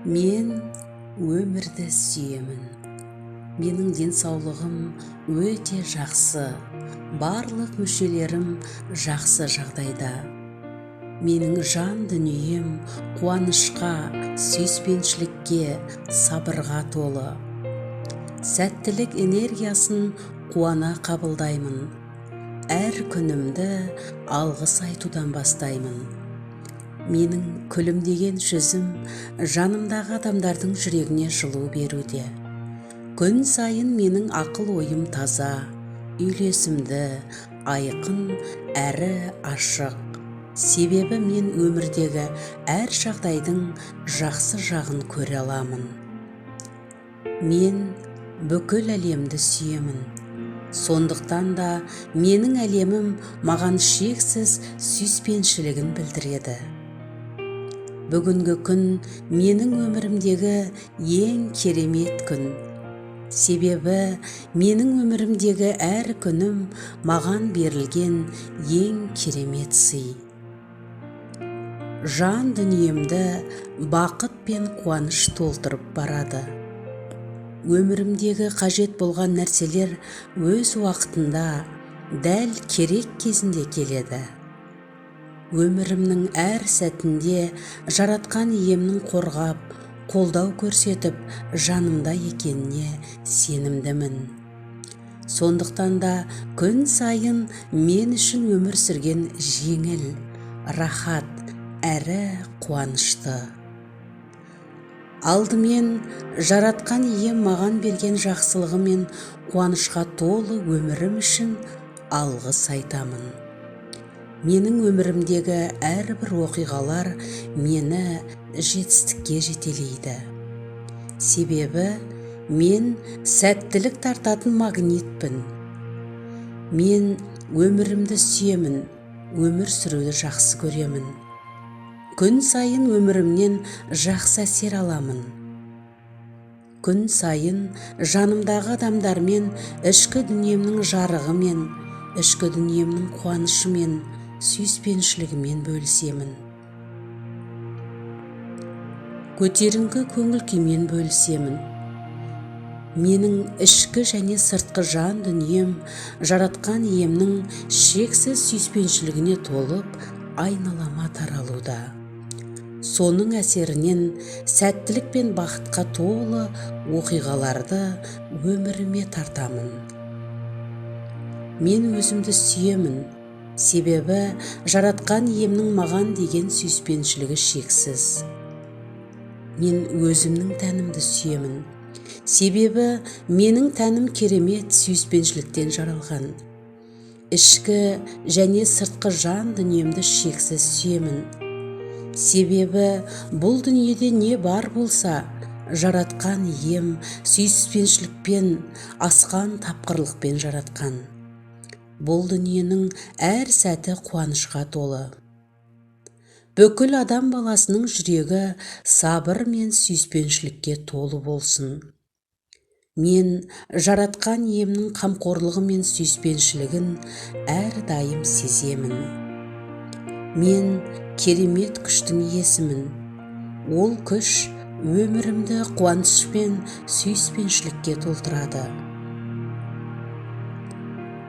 Мен өмірді сүйемін. Менің денсаулығым өте жақсы. Барлық мүшелерім жақсы жағдайда. Менің жан дүнием қуанышқа, сүйіспеншілікке, сабырға толы. Сәттілік энергиясын қуана қабылдаймын. Әр күнімді алғыс айтудан бастаймын. Менің күлімдеген жүзім жанымдағы адамдардың жүрегіне жылу беруде. Күн сайын менің ақыл ойым таза, үйлесімді, айқын әрі ашық. Себебі мен өмірдегі әр жағдайдың жақсы жағын көре аламын. Мен бүкіл әлемді сүйемін. Сондықтан да менің әлемім маған шексіз сүйіспеншілігін білдіреді. Бүгінгі күн менің өмірімдегі ең керемет күн. Себебі менің өмірімдегі әр күнім маған берілген ең керемет сый. Жан дүниемді бақыт пен қуаныш толтырып барады. Өмірімдегі қажет болған нәрселер өз уақытында, дәл керек кезінде келеді. Өмірімнің әр сәтінде жаратқан иемнің қорғап, қолдау көрсетіп, жанымда екеніне сенімдімін. Сондықтан да күн сайын мен үшін өмір сүрген жеңіл, рахат әрі қуанышты. Алдымен жаратқан ием маған берген жақсылығы мен қуанышқа толы өмірім үшін алғыс айтамын. Менің өмірімдегі әрбір оқиғалар мені жетістікке жетелейді. Себебі мен сәттілік тартатын магнитпін. Мен өмірімді сүйемін, өмір сүруді жақсы көремін. Күн сайын өмірімнен жақсы әсер аламын. Күн сайын жанымдағы адамдармен ішкі дүниемнің жарығымен, ішкі дүниемнің қуанышымен, сүйіспеншілігімен бөлісемін. Көтеріңкі көңіл күймен бөлісемін. Менің ішкі және сыртқы жан дүнием жаратқан иемнің шексіз сүйіспеншілігіне толып, айналама таралуда. Соның әсерінен сәттілік пен бақытқа толы оқиғаларды өміріме тартамын. Мен өзімді сүйемін, себебі жаратқан иемнің маған деген сүйіспеншілігі шексіз. Мен өзімнің тәнімді сүйемін, себебі менің тәнім керемет сүйіспеншіліктен жаралған. Ішкі және сыртқы жан дүниемді шексіз сүйемін. Себебі бұл дүниеде не бар болса, жаратқан ием сүйіспеншілікпен, асқан тапқырлықпен жаратқан. Бұл дүниенің әр сәті қуанышқа толы. Бүкіл адам баласының жүрегі сабыр мен сүйіспеншілікке толы болсын. Мен жаратқан иемнің қамқорлығы мен сүйіспеншілігін әрдайым сеземін. Мен керемет күштің иесімін. Ол күш өмірімді қуаныш пен сүйіспеншілікке толтырады.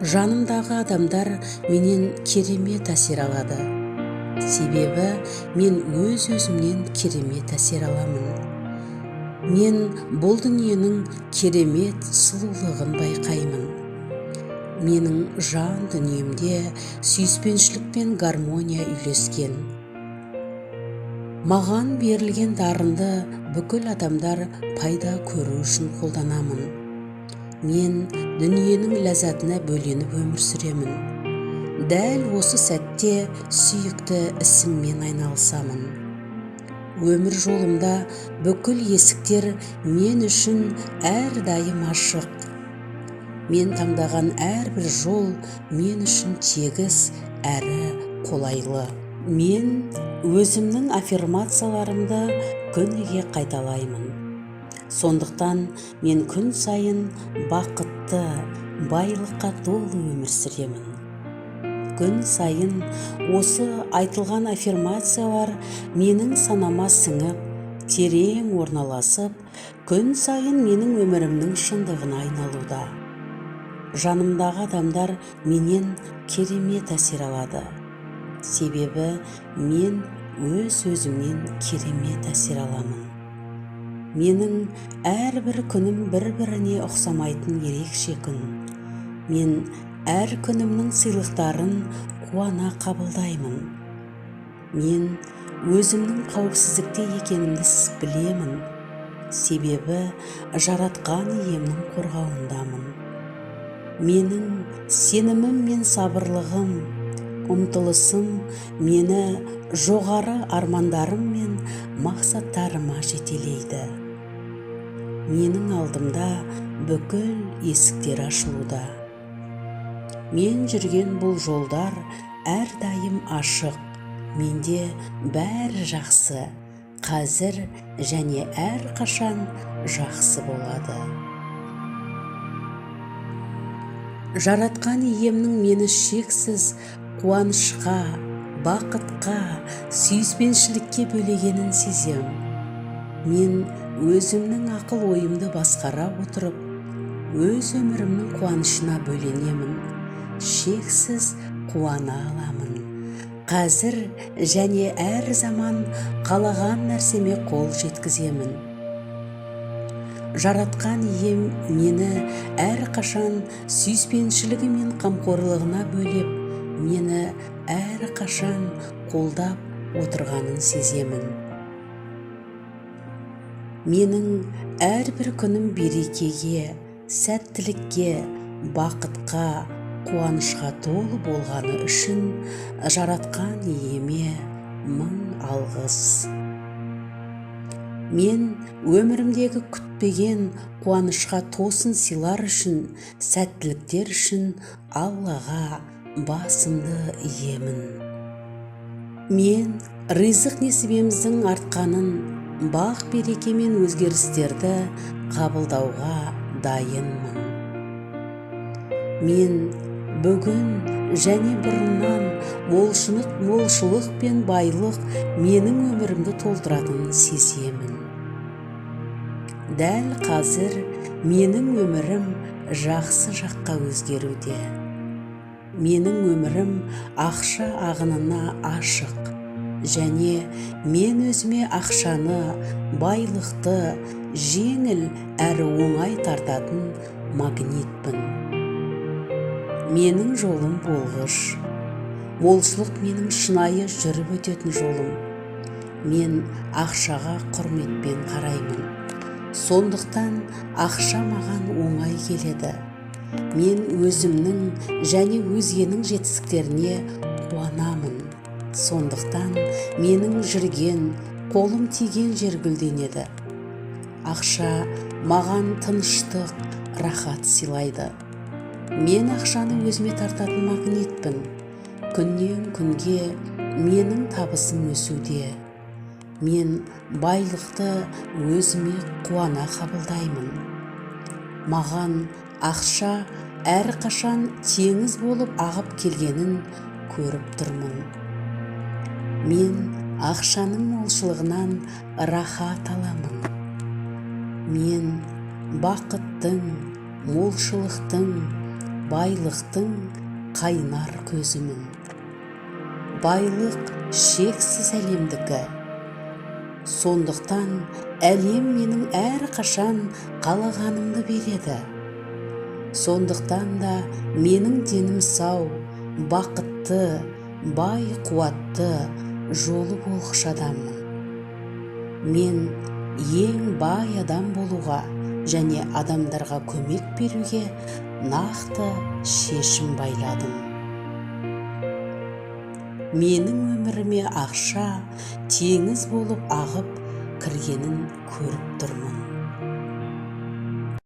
Жанымдағы адамдар менен керемет әсер алады. Себебі мен өз-өзімнен керемет әсер аламын. Мен бұл дүниенің керемет сұлулығын байқаймын. Менің жан дүниемде сүйіспеншілік пен гармония үйлескен. Маған берілген дарынды бүкіл адамдар пайда көру үшін қолданамын. Мен дүниенің ләззатына бөленіп өмір сүремін. Дәл осы сәтте сүйікті ісіммен айналысамын. Өмір жолымда бүкіл есіктер мен үшін әрдайым ашық. Мен таңдаған әрбір жол мен үшін тегіс әрі қолайлы. Мен өзімнің аффирмацияларымды күніге қайталаймын. Сондықтан мен күн сайын бақытты, байлыққа толы өмір сүремін. Күн сайын осы айтылған аффирмациялар менің санама сіңіп, терең орналасып, күн сайын менің өмірімнің шындығына айналуда. Жанымдағы адамдар менен керемет әсер алады. Себебі мен өз өзімнен керемет әсер аламын. Менің әрбір күнім бір-біріне ұқсамайтын ерекше күн. Мен әр күнімнің сыйлықтарын қуана қабылдаймын. Мен өзімнің қауіпсіздікте екенімді білемін. Себебі жаратқан иемнің қорғауындамын. Менің сенімім мен сабырлығым, ұмтылысым мені жоғары армандарым мен мақсаттарыма жетелейді. Менің алдымда бүкіл есіктер ашылуда. Мен жүрген бұл жолдар әрдайым ашық. Менде бәрі жақсы, қазір және әрқашан жақсы болады. Жаратқан иемнің мені шексіз қуанышқа, бақытқа, сүйіспеншілікке бөлегенін сезем. Мен өзімнің ақыл ойымды басқара отырып, өз өмірімнің қуанышына бөленемін. Шексіз қуана аламын. Қазір және әр заман қалаған нәрсеме қол жеткіземін. Жаратқан ием мені әрқашан сүйіспеншілігі мен қамқорлығына бөлеп, мені әрқашан қолдап отырғанын сеземін. Менің әрбір күнім берекеге, сәттілікке, бақытқа, қуанышқа толы болғаны үшін жаратқан иеме мың алғыс. Мен өмірімдегі күтпеген қуанышқа тосын сыйлар үшін, сәттіліктер үшін Аллаға басымды иемін. Мен ризық несібеміздің артқанын, бақ береке мен өзгерістерді қабылдауға дайынмын. Мен бүгін және бұрыннан молшылық пен байлық менің өмірімді толтыратынын сеземін. Дәл қазір менің өмірім жақсы жаққа өзгеруде. Менің өмірім ақша ағынына ашық, және мен өзіме ақшаны, байлықты жеңіл әрі оңай тартатын магнитпін. Менің жолым болғыш. Молшылық менің шынайы жүріп өтетін жолым. Мен ақшаға құрметпен қараймын. Сондықтан ақша маған оңай келеді. Мен өзімнің және өзгенің жетістіктеріне қуанамын. Сондықтан менің жүрген, қолым тиген жер гүлденеді. Ақша маған тыныштық, рахат сыйлайды. Мен ақшаны өзіме тартатын магнитпін. Күннен күнге менің табысым өсуде. Мен байлықты өзіме қуана қабылдаймын. Маған ақша әрқашан теңіз болып ағып келгенін көріп тұрмын. Мен ақшаның молшылығынан рахат аламын. Мен бақыттың, молшылықтың, байлықтың қайнар көзімін. Байлық шексіз әлемдікі. Сондықтан әлем менің әрқашан қалағанымды береді. Сондықтан да менің денім сау, бақытты, бай қуатты, жолы болғыш адаммын. Мен ең бай адам болуға және адамдарға көмек беруге нақты шешім байладым. Менің өміріме ақша теңіз болып ағып кіргенін көріп тұрмын.